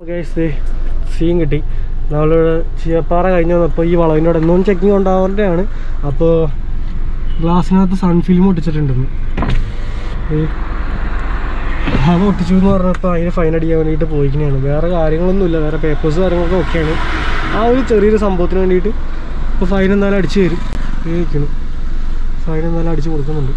Guys scene കിട്ടി. നമ്മൾ ചീയപ്പാറ കഴിഞ്ഞ് വന്നപ്പോൾ ഈ വളവിൻ്റെ അവിടെ എന്നും ചെക്കിങ് ഉണ്ടാവാറുടെയാണ്. അപ്പോൾ ഗ്ലാസ്സിനകത്ത് സൺഫിലിം ഒട്ടിച്ചിട്ടുണ്ടെന്ന് അത് ഒട്ടിച്ചു എന്ന് പറഞ്ഞപ്പോൾ അതിന് ഫൈൻ അടിക്കാൻ വേണ്ടിയിട്ട് പോയിക്കുന്നതാണ്. വേറെ കാര്യങ്ങളൊന്നുമില്ല, വേറെ പേപ്പേഴ്സ് കാര്യങ്ങളൊക്കെ ഓക്കെയാണ്. ആ ഒരു ചെറിയൊരു സംഭവത്തിന് വേണ്ടിയിട്ട് ഇപ്പോൾ ഫൈൻ എന്തായാലും അടിച്ച് തരും. ഉപയോഗിക്കണം, ഫൈൻ എന്തായാലും അടിച്ച് കൊടുക്കുന്നുണ്ട്.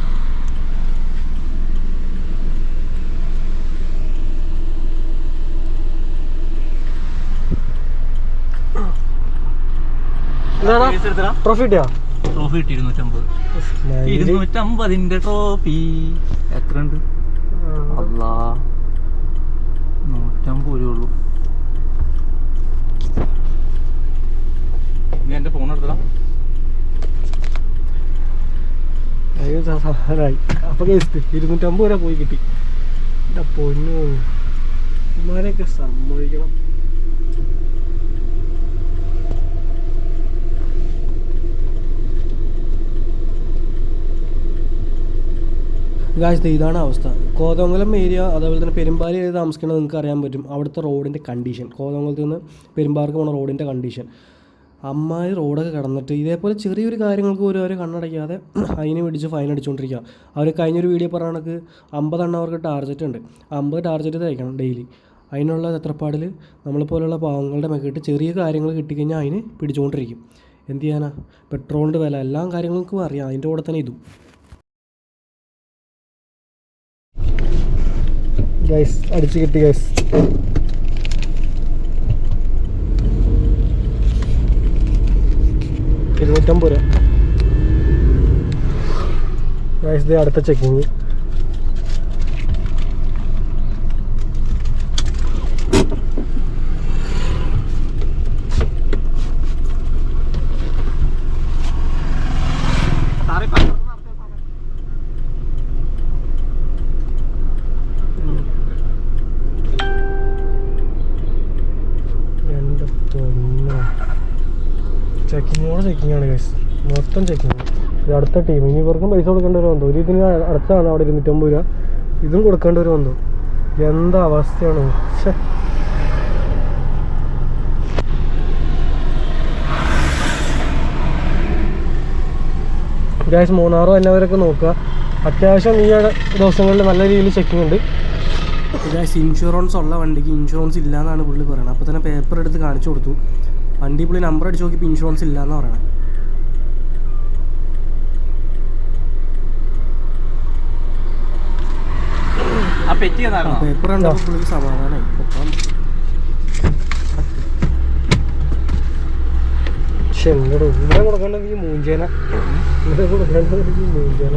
ട്രോഫി കിട്ടിയാ? ട്രോഫി കിട്ടി 250 ട്രോഫി. എത്രയുണ്ട്? 150 ഉള്ളൂ. നീ എന്റെ ഫോൺ എടുത്തടാ. അപ്പൊ 250 വരെ പോയി കിട്ടി. എന്റെ പൊന്നു, ഇമാരെയൊക്കെ സമ്മതിക്കണം. ഗായ്സ് ഇതാണ് അവസ്ഥ. കോതമംഗലം ഏരിയ അതേപോലെ തന്നെ പെരുമ്പാലി ഏരിയ താമസിക്കണമെന്ന് നിങ്ങൾക്ക് അറിയാൻ പറ്റും. അവിടുത്തെ റോഡിൻ്റെ കണ്ടീഷൻ, കോതമംഗലത്ത് നിന്ന് പെരുമ്പാർക്ക് പോകുന്ന റോഡിൻ്റെ കണ്ടീഷൻ. അമ്മായി റോഡൊക്കെ കടന്നിട്ട് ഇതേപോലെ ചെറിയൊരു കാര്യങ്ങൾക്ക് പോലും അവർ കണ്ണടയ്ക്കാതെ അതിനെ പിടിച്ച് ഫൈൻ അടിച്ചുകൊണ്ടിരിക്കുക. അവർ കഴിഞ്ഞൊരു വീഡിയോ പറഞ്ഞ കണക്ക് 50 എണ്ണം അവർക്ക് ടാർജറ്റ് ഉണ്ട്. 50 ടാർജറ്റ് തയ്ക്കണം ഡെയിലി. അതിനുള്ള തത്രപ്പാടിൽ നമ്മളെപ്പോലുള്ള പാവങ്ങളുടെ മെക്കിട്ട് ചെറിയ കാര്യങ്ങൾ കിട്ടിക്കഴിഞ്ഞാൽ അതിന് പിടിച്ചുകൊണ്ടിരിക്കും. എന്ത് ചെയ്യാനാ, പെട്രോളിൻ്റെ വില എല്ലാ കാര്യങ്ങൾക്കും അറിയാം. അതിൻ്റെ കൂടെ തന്നെ ഇതും. ഗൈസ് അടിച്ച് കിട്ടി ഗൈസ്. $250. ഗൈസ് ഇത് അടുത്ത ചെക്കിങ്. ചെക്കിങ്ങോടെ ചെക്കിങ്ങാണ് ഗൈസ്, മൊത്തം ചെക്കിങ്. ഇത് അടുത്ത ടീം. ഇനി ഇവർക്കും പൈസ കൊടുക്കേണ്ടി വരുമെന്തോ. ഒരു ഇതിന് അടച്ചാണ് അവിടെ 250 രൂപ, ഇതും കൊടുക്കേണ്ടി വരുമെന്തോ. എന്താ അവസ്ഥയാണ്. ഗൈസ് മൂന്നാറോ എന്നവരൊക്കെ നോക്കുക. അത്യാവശ്യം ഈ ദിവസങ്ങളിൽ നല്ല രീതിയിൽ ചെക്കിങ് ഉണ്ട്. ഗൈസ് ഇൻഷുറൻസ് ഉള്ള വണ്ടിക്ക് ഇൻഷുറൻസ് ഇല്ല എന്നാണ് പുള്ളി പറയുന്നത്. അപ്പോൾ തന്നെ പേപ്പർ എടുത്ത് കാണിച്ചു കൊടുത്തു. വണ്ടി പുള്ളി നമ്പർ അടിച്ച് നോക്കിയപ്പോൾ ഇൻഷുറൻസ് ഇല്ല എന്ന് പറയണേ. പേപ്പർ കണ്ടപ്പോൾ പുള്ളിക്ക് സമാധാനമായി. പക്ഷെ ഇവിടെ കൊടുക്കേണ്ടത് ഈ മൂഞ്ചേന, ഇവിടെ കൊടുക്കേണ്ടത് മൂഞ്ചേന.